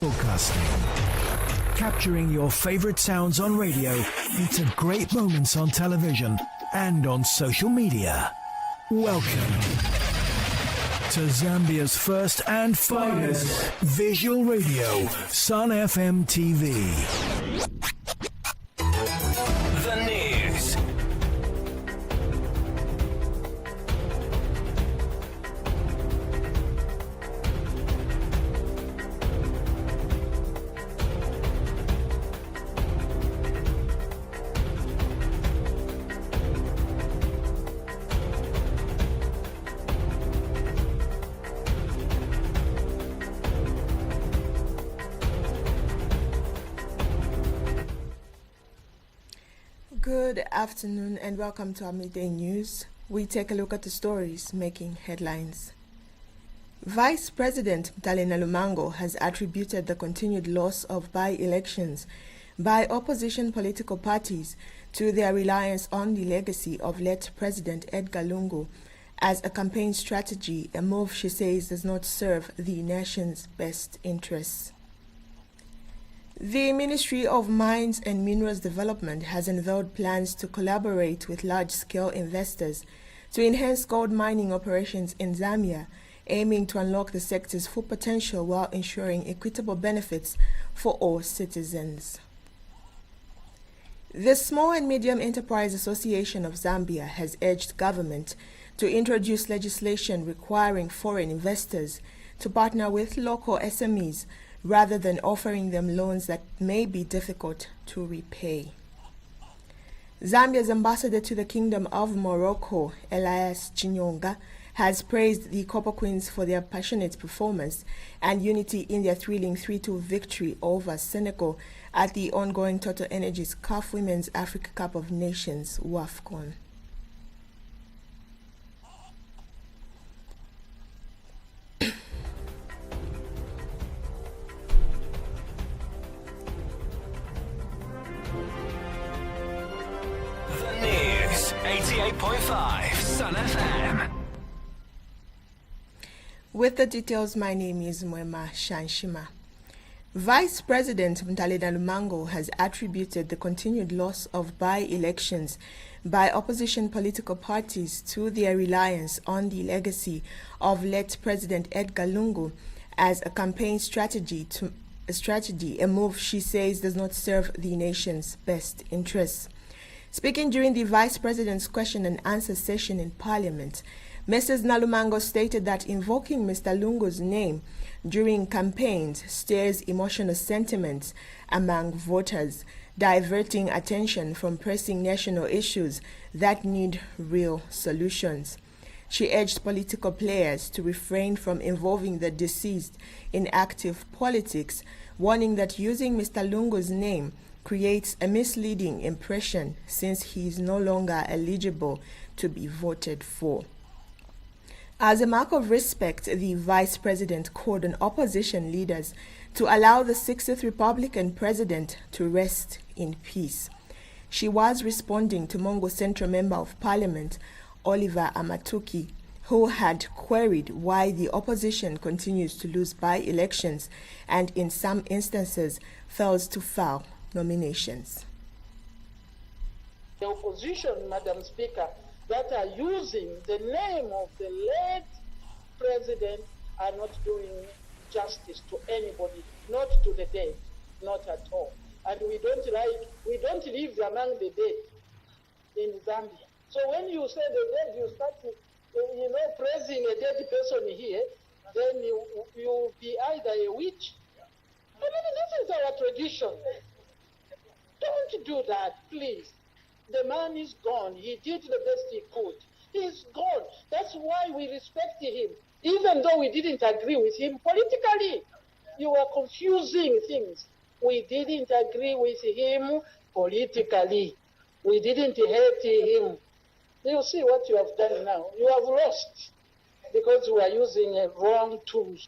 Broadcasting, capturing your favorite sounds on radio into great moments on television and on social media. Welcome to Zambia's first and finest visual radio, Sun FM TV. The news. Good afternoon and welcome to our midday news. We take a look at the stories making headlines. Vice President Mtalena Lumango has attributed the continued loss of by-elections by opposition political parties to their reliance on the legacy of late President Edgar Lungu as a campaign strategy, a move she says does not serve the nation's best interests. The Ministry of Mines and Minerals Development has unveiled plans to collaborate with large-scale investors to enhance gold mining operations in Zambia, aiming to unlock the sector's full potential while ensuring equitable benefits for all citizens. The Small and Medium Enterprise Association of Zambia has urged government to introduce legislation requiring foreign investors to partner with local SMEs rather than offering them loans that may be difficult to repay. Zambia's ambassador to the Kingdom of Morocco, Elias Chinyonga, has praised the Copper Queens for their passionate performance and unity in their thrilling 3-2 victory over Senegal at the ongoing Total Energies CAF Women's Africa Cup of Nations WAFCON. The news, 88.5 Sun FM. With the details, my name is Mwema Shanshima. Vice President Mtalena Lumango has attributed the continued loss of by-elections by opposition political parties to their reliance on the legacy of late President Edgar Lungu as a campaign strategy, a move she says does not serve the nation's best interests. Speaking during the Vice President's question and answer session in Parliament, Mrs. Nalumango stated that invoking Mr. Lungu's name during campaigns stirs emotional sentiments among voters, diverting attention from pressing national issues that need real solutions. She urged political players to refrain from involving the deceased in active politics, warning that using Mr. Lungu's name creates a misleading impression since he is no longer eligible to be voted for. As a mark of respect, the Vice President called on opposition leaders to allow the 60th Republican President to rest in peace. She was responding to Mongo Central Member of Parliament, Oliver Amatuki, who had queried why the opposition continues to lose by-elections and in some instances fails to file nominations. The opposition, Madam Speaker, that are using the name of the late president are not doing justice to anybody, not to the dead, not at all. And we don't live among the dead in Zambia. So when you say the dead, you start praising a dead person here, then you be either a witch. I mean, this is our tradition. Don't do that, please. The man is gone. He did the best he could. He's gone. That's why we respect him. Even though we didn't agree with him politically. You are confusing things. We didn't agree with him politically. We didn't hate him. You see what you have done now. You have lost because we are using wrong tools.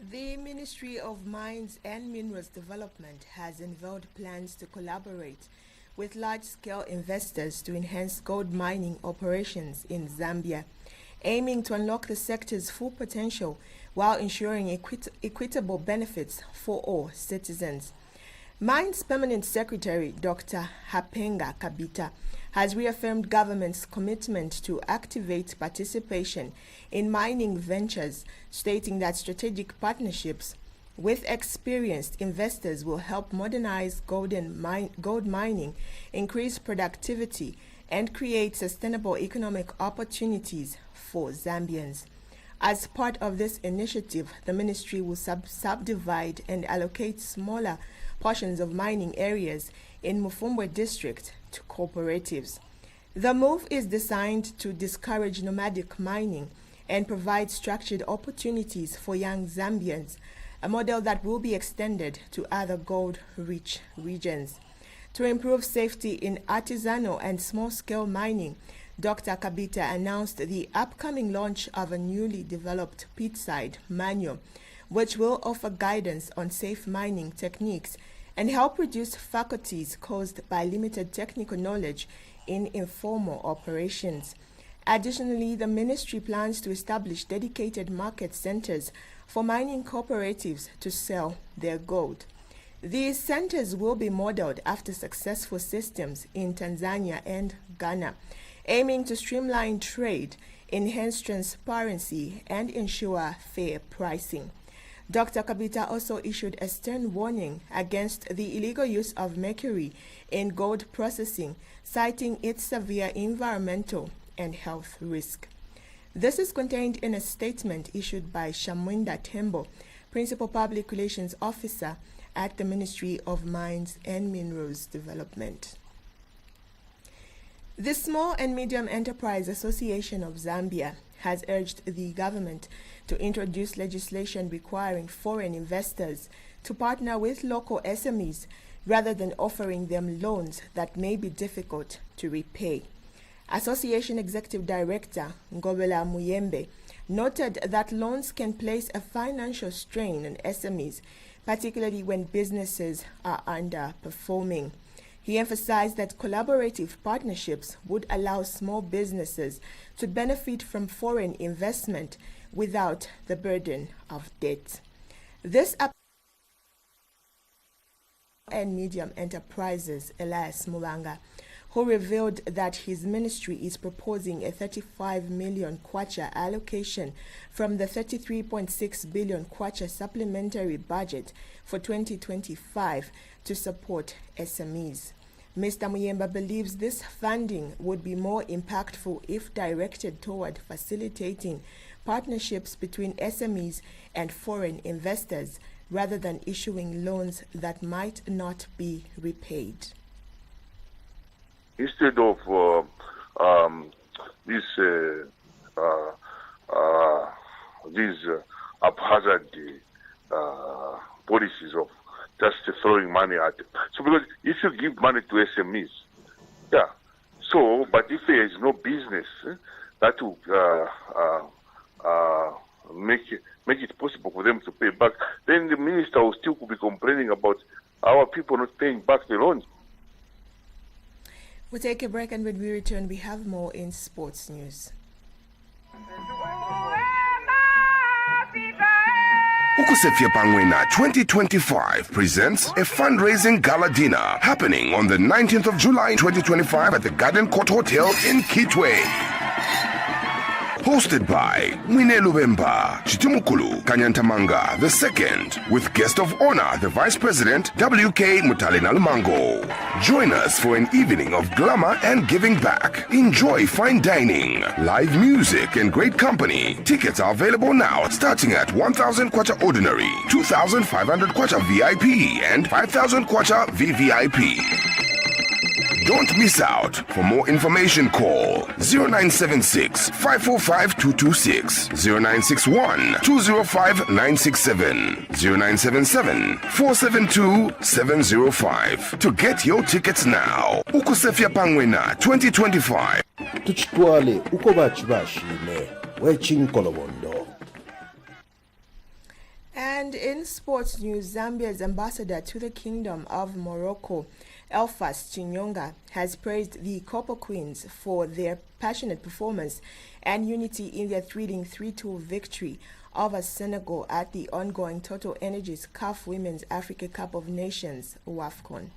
The Ministry of Mines and Minerals Development has unveiled plans to collaborate with large-scale investors to enhance gold mining operations in Zambia, aiming to unlock the sector's full potential while ensuring equitable benefits for all citizens. Mines Permanent Secretary Dr. Hapenga Kabita has reaffirmed government's commitment to activate participation in mining ventures, stating that strategic partnerships with experienced investors will help modernize gold mining, increase productivity, and create sustainable economic opportunities for Zambians. As part of this initiative, the ministry will subdivide and allocate smaller portions of mining areas in Mufumbwe district to cooperatives. The move is designed to discourage nomadic mining and provide structured opportunities for young Zambians, a model that will be extended to other gold-rich regions. To improve safety in artisanal and small-scale mining, Dr. Kabita announced the upcoming launch of a newly developed pit-side manual, which will offer guidance on safe mining techniques and help reduce faculties caused by limited technical knowledge in informal operations. Additionally, the ministry plans to establish dedicated market centers for mining cooperatives to sell their gold. These centers will be modeled after successful systems in Tanzania and Ghana, aiming to streamline trade, enhance transparency, and ensure fair pricing. Dr. Kabita also issued a stern warning against the illegal use of mercury in gold processing, citing its severe environmental and health risk. This is contained in a statement issued by Shamwinda Tembo, Principal Public Relations Officer at the Ministry of Mines and Minerals Development. The Small and Medium Enterprise Association of Zambia has urged the government to introduce legislation requiring foreign investors to partner with local SMEs rather than offering them loans that may be difficult to repay. Association Executive Director Ngobela Muyembe noted that loans can place a financial strain on SMEs, particularly when businesses are underperforming. He emphasized that collaborative partnerships would allow small businesses to benefit from foreign investment without the burden of debt. This and medium enterprises, Elias Mulanga, who revealed that his ministry is proposing a 35 million kwacha allocation from the 33.6 billion kwacha supplementary budget for 2025 to support SMEs. Mr. Muyemba believes this funding would be more impactful if directed toward facilitating partnerships between SMEs and foreign investors rather than issuing loans that might not be repaid. Instead of these haphazard policies of just throwing money at it. So because if you give money to SMEs, but if there is no business that will make it possible for them to pay back, then the minister will still be complaining about our people not paying back the loans. We'll take a break, and when we return, we have more in sports news. Ukusefia Pangwena 2025 presents a fundraising gala dinner happening on the 19th of July 2025 at the Garden Court Hotel in Kitwe. Hosted by Mwine Lubemba, Chitimukulu Kanyantamanga II, with guest of honor, the Vice President W.K. Mutalena Lumango. Join us for an evening of glamour and giving back. Enjoy fine dining, live music, and great company. Tickets are available now, starting at 1,000 kwacha ordinary, 2,500 kwacha VIP, and 5,000 kwacha VVIP. Don't miss out. For more information, call 0976 545 226, 0961 205 967, 0977 472 705 to get your tickets now. Ukusefia Pangwena 2025. Tuchitwale uko bachibashile wechinkolobondo. And in sports news, Zambia's ambassador to the Kingdom of Morocco, Elfas Chinyonga, has praised the Copper Queens for their passionate performance and unity in their thrilling 3-2 victory over Senegal at the ongoing Total Energies CAF Women's Africa Cup of Nations, WAFCON.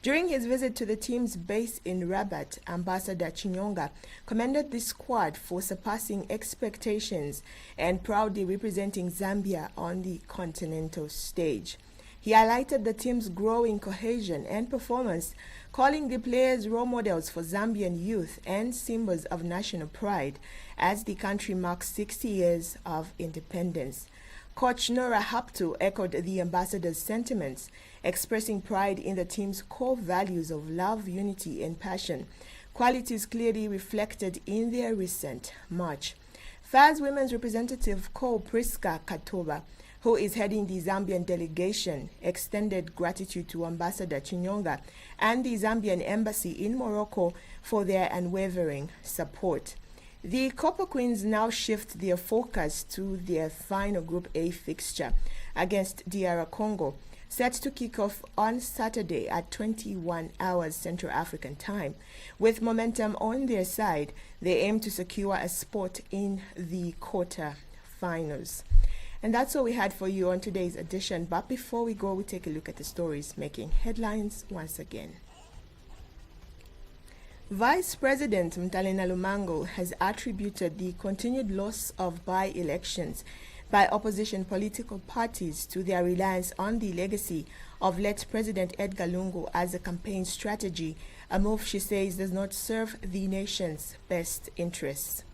During his visit to the team's base in Rabat, Ambassador Chinyonga commended the squad for surpassing expectations and proudly representing Zambia on the continental stage. He highlighted the team's growing cohesion and performance, calling the players role models for Zambian youth and symbols of national pride as the country marks 60 years of independence. Coach Nora Haptu echoed the ambassador's sentiments, expressing pride in the team's core values of love, unity, and passion, qualities clearly reflected in their recent march. FAS Women's representative Cole Priska Katoba, who is heading the Zambian delegation, extended gratitude to Ambassador Chinyonga and the Zambian embassy in Morocco for their unwavering support. The Copper Queens now shift their focus to their final Group A fixture against DR Congo, set to kick off on Saturday at 21 hours Central African time. With momentum on their side, they aim to secure a spot in the quarter-finals. And that's all we had for you on today's edition. But before we go, we take a look at the stories making headlines once again. Vice President Mtalena Lumango has attributed the continued loss of by-elections by opposition political parties to their reliance on the legacy of late President Edgar Lungu as a campaign strategy, a move she says does not serve the nation's best interests.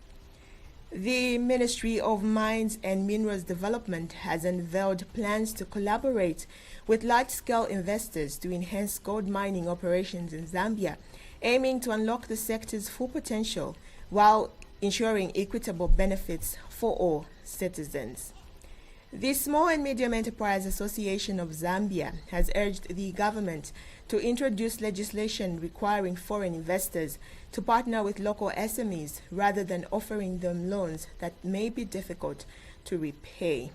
The Ministry of Mines and Minerals Development has unveiled plans to collaborate with large-scale investors to enhance gold mining operations in Zambia, aiming to unlock the sector's full potential while ensuring equitable benefits for all citizens. The Small and Medium Enterprise Association of Zambia has urged the government to introduce legislation requiring foreign investors to partner with local SMEs rather than offering them loans that may be difficult to repay.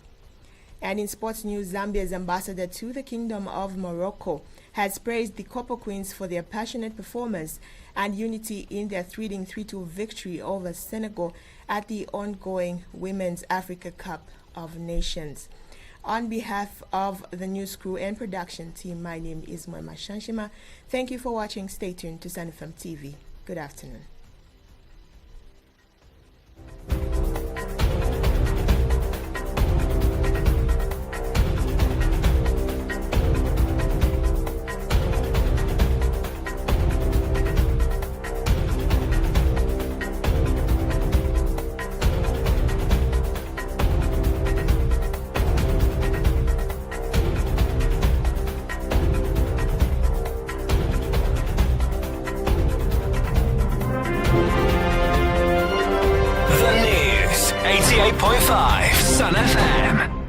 And in sports news, Zambia's ambassador to the Kingdom of Morocco has praised the Copper Queens for their passionate performance and unity in their thrilling 3-2 victory over Senegal at the ongoing Women's Africa Cup of Nations. On behalf of the news crew and production team, my name is Mwema Shanshima. Thank you for watching. Stay tuned to Sun FM TV. Good afternoon. Sun FM.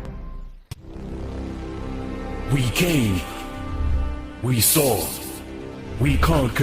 We came, we saw, we conquered.